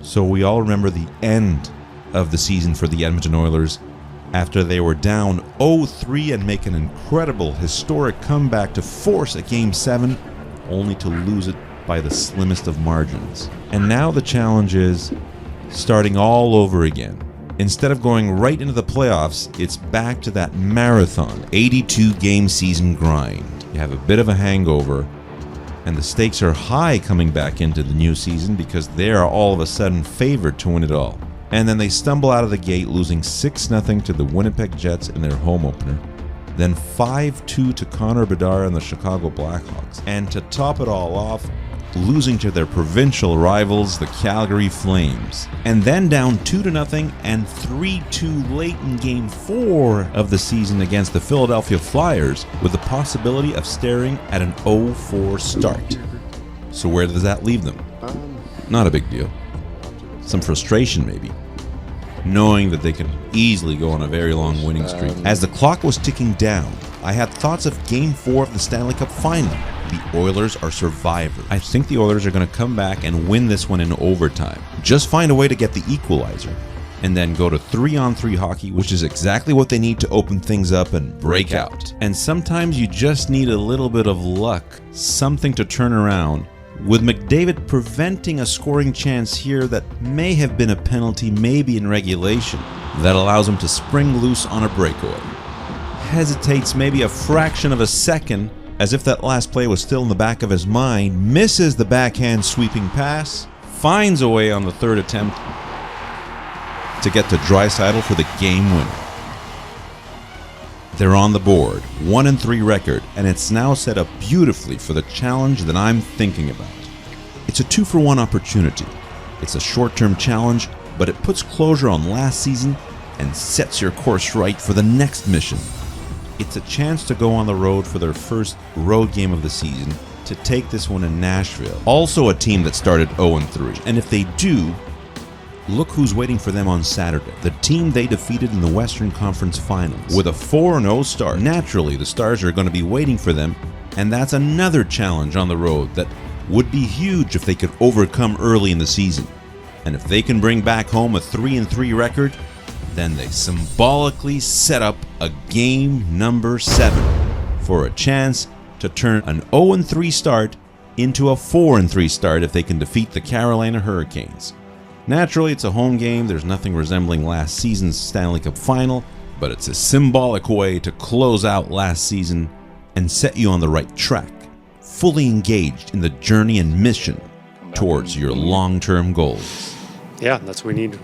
So we all remember the end of the season for the Edmonton Oilers after they were down 0-3 and make an incredible, historic comeback to force a Game 7, only to lose it by the slimmest of margins. And now the challenge is starting all over again. Instead of going right into the playoffs, it's back to that marathon, 82-game season grind. You have a bit of a hangover, and the stakes are high coming back into the new season because they are all of a sudden favored to win it all. And then they stumble out of the gate, losing 6-0 to the Winnipeg Jets in their home opener, then 5-2 to Connor Bedard and the Chicago Blackhawks. And to top it all off, losing to their provincial rivals, the Calgary Flames. And then down 2-0 and 3-2 late in Game 4 of the season against the Philadelphia Flyers, with the possibility of staring at an 0-4 start. So where does that leave them? Not a big deal. Some frustration maybe, knowing that they can easily go on a very long winning streak. As the clock was ticking down, I had thoughts of Game 4 of the Stanley Cup final. The Oilers are survivors. I think the Oilers are going to come back and win this one in overtime. Just find a way to get the equalizer, and then go to 3-on-3 hockey, which is exactly what they need to open things up and break out. And sometimes you just need a little bit of luck, something to turn around, with McDavid preventing a scoring chance here that may have been a penalty, maybe in regulation, that allows him to spring loose on a breakaway. Hesitates maybe a fraction of a second, as if that last play was still in the back of his mind, misses the backhand sweeping pass, finds a way on the third attempt to get to Draisaitl for the game winner. They're on the board, 1-3 record, and it's now set up beautifully for the challenge that I'm thinking about. It's a 2-for-1 opportunity. It's a short-term challenge, but it puts closure on last season and sets your course right for the next mission. It's a chance to go on the road for their first road game of the season, to take this one in Nashville. Also a team that started 0-3. And if they do, look who's waiting for them on Saturday. The team they defeated in the Western Conference Finals with a 4-0 start. Naturally, the Stars are going to be waiting for them, and that's another challenge on the road that would be huge if they could overcome early in the season. And if they can bring back home a 3-3 record, then they symbolically set up a game number 7 for a chance to turn an 0-3 start into a 4-3 start if they can defeat the Carolina Hurricanes. Naturally, it's a home game. There's nothing resembling last season's Stanley Cup final, but it's a symbolic way to close out last season and set you on the right track, fully engaged in the journey and mission towards your long-term goals. Yeah, that's what we need.